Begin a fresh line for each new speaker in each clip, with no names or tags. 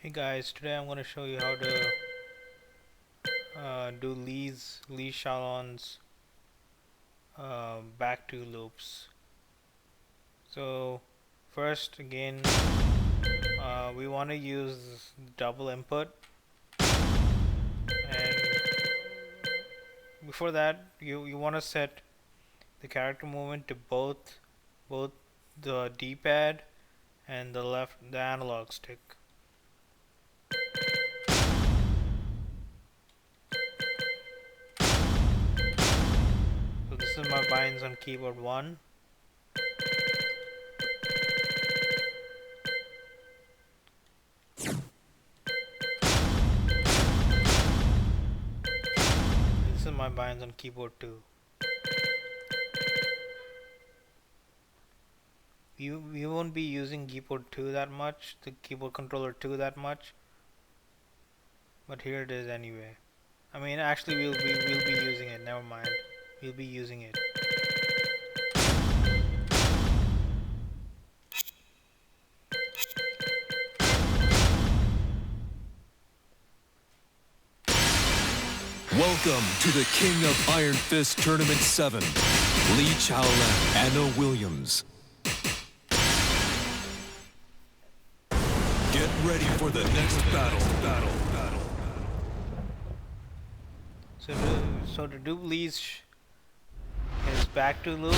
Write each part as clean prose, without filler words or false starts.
Hey guys, today I'm going to show you how to do Lee Chaolan's back two loops. So first again, we want to use double input, and before that you want to set the character movement to both the D-pad and the analog stick. So this is my binds on keyboard 1. This is my binds on keyboard 2. We won't be using keyboard 2 that much, the keyboard controller 2 that much, but here it is anyway. I mean, actually we'll be using it. Never mind, we'll be using it.
Welcome to the King of Iron Fist Tournament 7, Lee Chaolan, Anna Williams. Get ready for the next battle.
So to do Lee's his back to loop,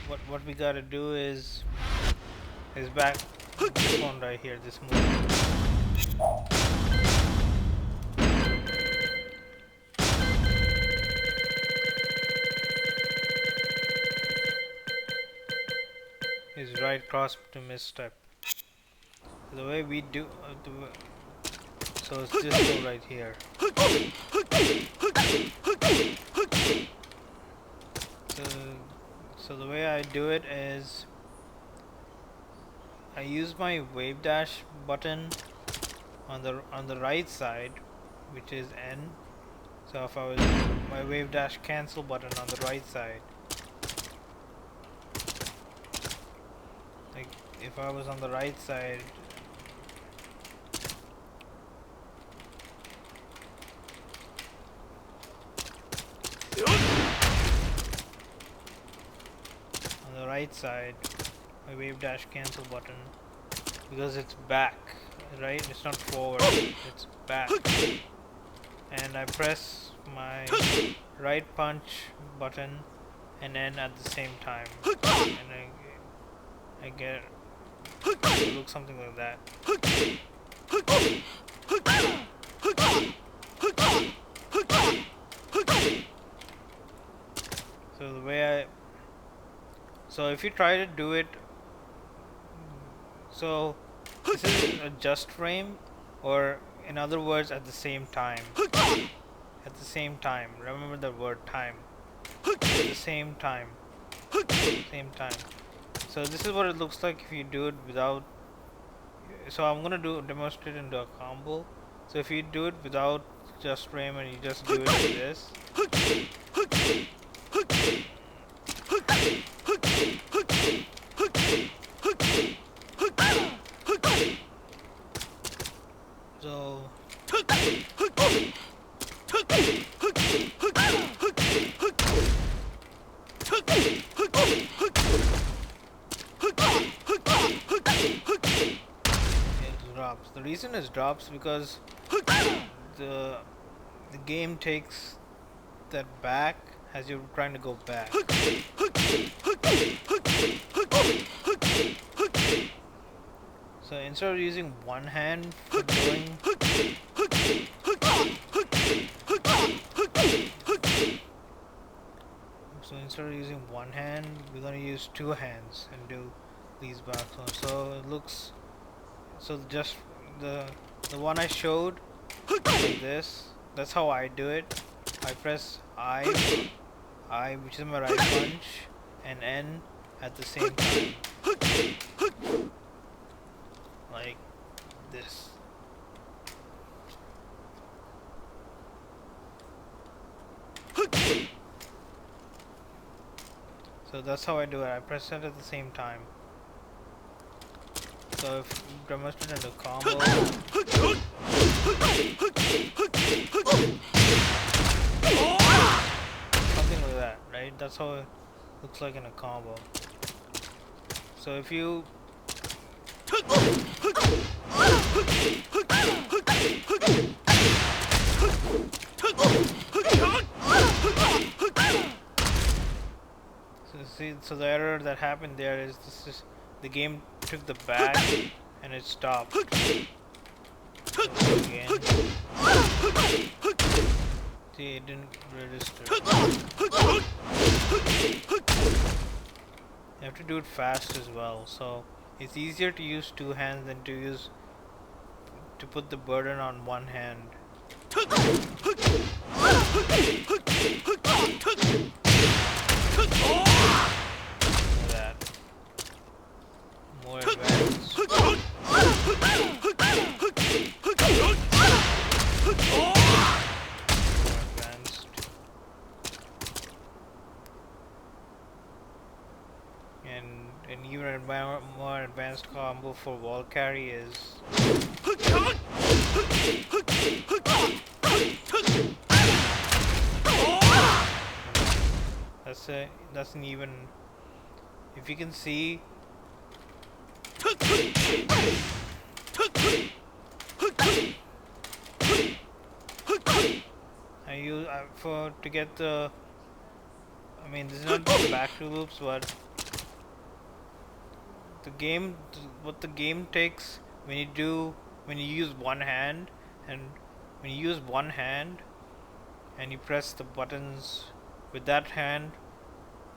what we gotta do is his back, this one right here, this move. His right cross to misstep. The way we do, so it's this move right here. So, so the way I do it is I use my wave dash button on the right side, which is N. So if I was my wave dash cancel button on the right side, like if I was on the right side, my wave dash cancel button, because it's back, right? It's not forward, it's back. And I press my right punch button and N at the same time, and I get it looks something like that. So the way so if you try to do it, so this is a just frame, or in other words, at the same time. At the same time. Remember the word time. At the same time. Same time. So this is what it looks like if you do it without. So I'm gonna demonstrate into a combo. So if you do it without just frame and you just do it like this. So it drops. The reason it drops because the game takes that back as you're trying to go back. So instead of using one hand for doing, so instead of using one hand, we're gonna use two hands and do these back ones. So it looks, so just the one I showed like this. That's how I do it. I press I, which is my right punch, and N at the same time, like this. So that's how I do it. I press it at the same time. So if demonstrate in the combo, something like that, right? That's how it looks like in a combo. So if you so the error that happened there is the game took the back and it stopped. So again, see, it didn't register. You have to do it fast as well. So it's easier to use two hands than to put the burden on one hand. That more advanced. And even a more advanced combo for wall carry is that's an even, if you can see, I use for to get the, I mean this is not back to loops, but the game, what the game takes when you use one hand, and when you use one hand and you press the buttons with that hand,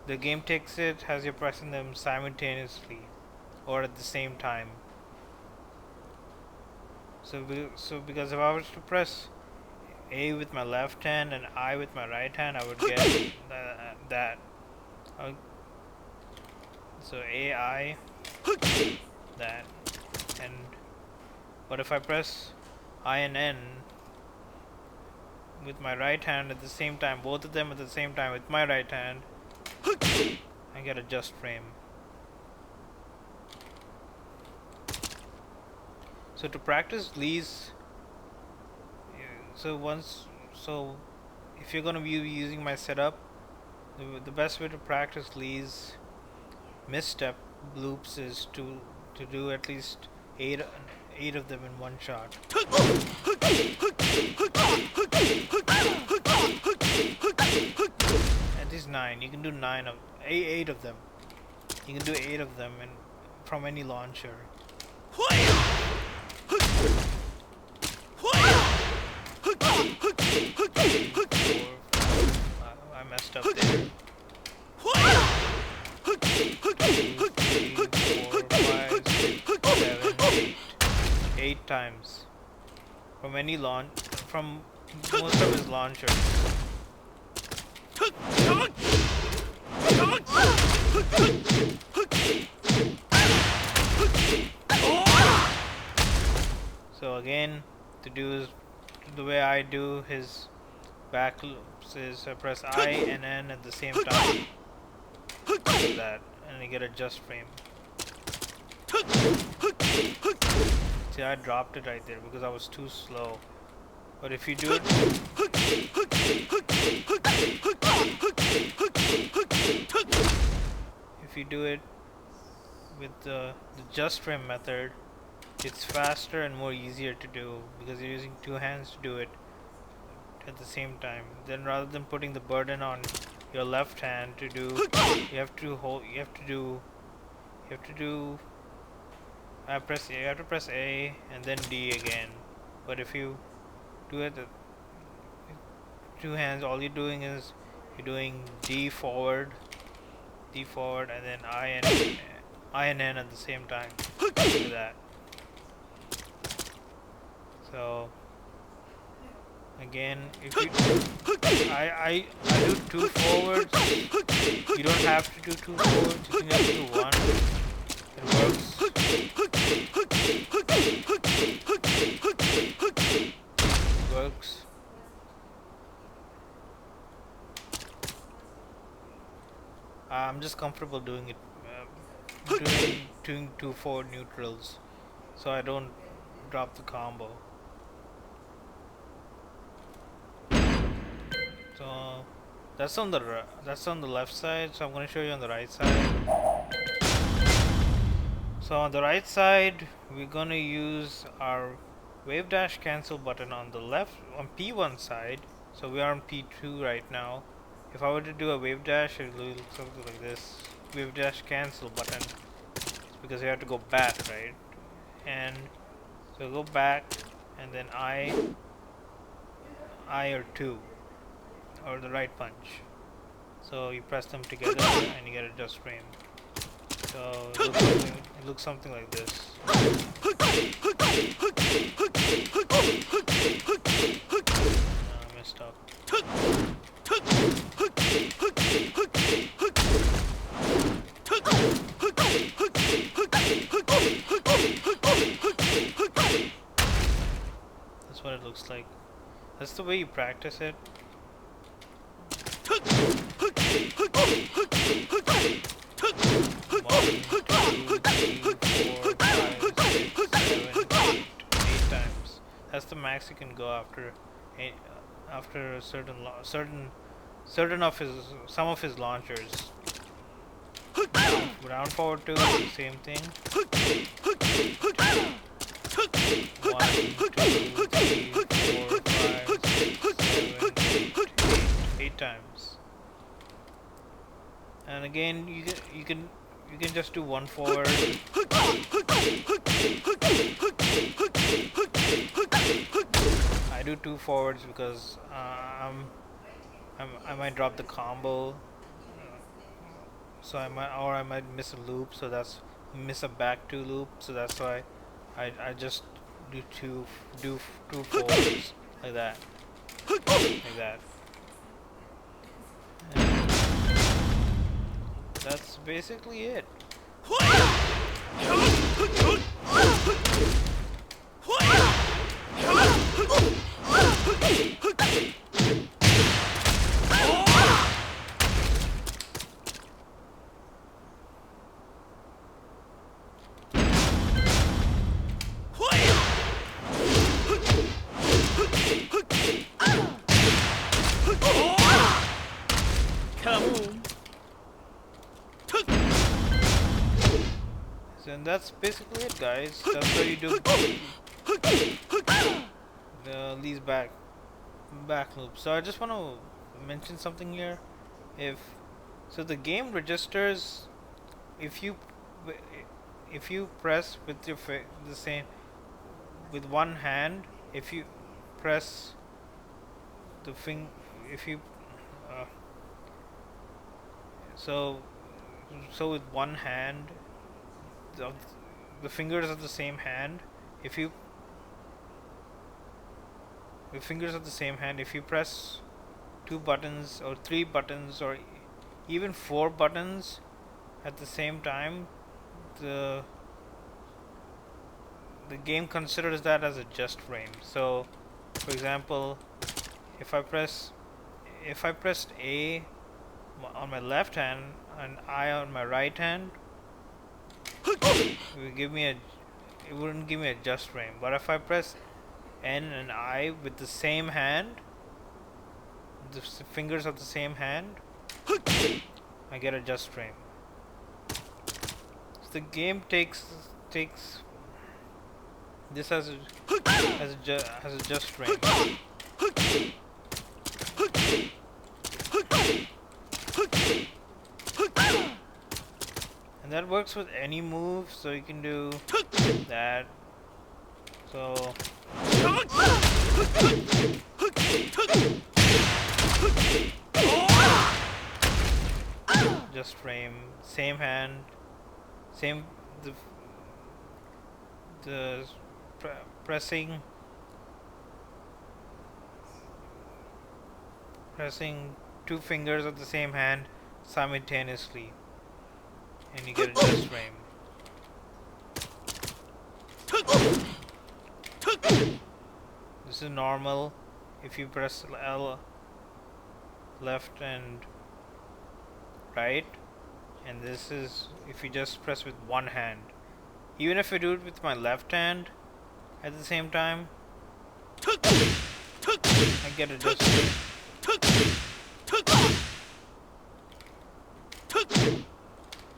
the game takes it as you're pressing them simultaneously or at the same time. So because if I was to press A with my left hand and I with my right hand, I would get that. So AI, that, and but if I press I and N with my right hand at the same time, both of them at the same time with my right hand, I get a just frame. So to practice these, so if you're going to be using my setup, the best way to practice these misstep loops is to do at least eight of them in one shot. At least 9. You can do 8 of them. You can do 8 of them from any launcher. I messed up there. 2, 3, 4, 5, 6, 7, 8. 8 times. From any from most of his launchers. So again, to do is the way I do his back loops is I press I and N at the same time. Like that, and you get a just frame. See, I dropped it right there because I was too slow. But if you do it, with the just frame method, it's faster and more easier to do because you're using two hands to do it at the same time. Then rather than putting the burden on your left hand to do, you have to press A and then D again. But if you do it with two hands, all you're doing is you're doing D forward, and then I and N at the same time. Do that. So again, if you I do 2 forwards. You don't have to do 2 forwards. You can just do 1. It works. I'm just comfortable doing it. Doing 2 forward neutrals. so I don't drop the combo. So that's on the left side, so I'm going to show you on the right side. So on the right side, we're going to use our wave dash cancel button on the left, on P1 side. So we are on P2 right now. If I were to do a wave dash, it will look something like this. Wave dash cancel button. It's because you have to go back, right? And so go back, and then I or 2, or the right punch. So you press them together and you get a just frame. So it looks something like this. I messed up. That's what it looks like. That's the way you practice it. Eight times. That's the max you can go after. After certain of his some of his launchers. Round forward 2, same thing. 1, 2, 3, 4, 5, 6, 7, 8 times. And again, you can just do 1 forward. I do 2 forwards because I might drop the combo, so I might miss a loop. So that's miss a back 2 loop. So that's why I just do two forwards like that, like that. And that's basically it. And that's basically it, guys. That's how you do these back loops. So I just want to mention something here. So the game registers if you press with your the same with one hand. If you press the if you uh, so with one hand, the fingers of the same hand, if you press 2 buttons or 3 buttons or even 4 buttons at the same time, the game considers that as a just frame. So for example, if I pressed A on my left hand and I on my right hand, it wouldn't give me a just frame. But if I press N and I with the same hand, the fingers of the same hand, I get a just frame. So the game takes this as a just frame. And that works with any move, so you can do that. So just frame, same hand, same pressing 2 fingers of the same hand simultaneously, and you get a just frame. This is normal if you press L left and right, and this is if you just press with one hand. Even if I do it with my left hand at the same time, I get it just right.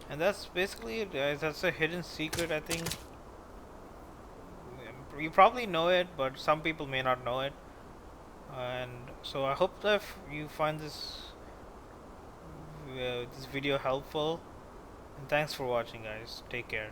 And that's basically it, guys. That's a hidden secret, I think. You probably know it, but some people may not know it. And so I hope that you find this video helpful. And thanks for watching, guys. Take care.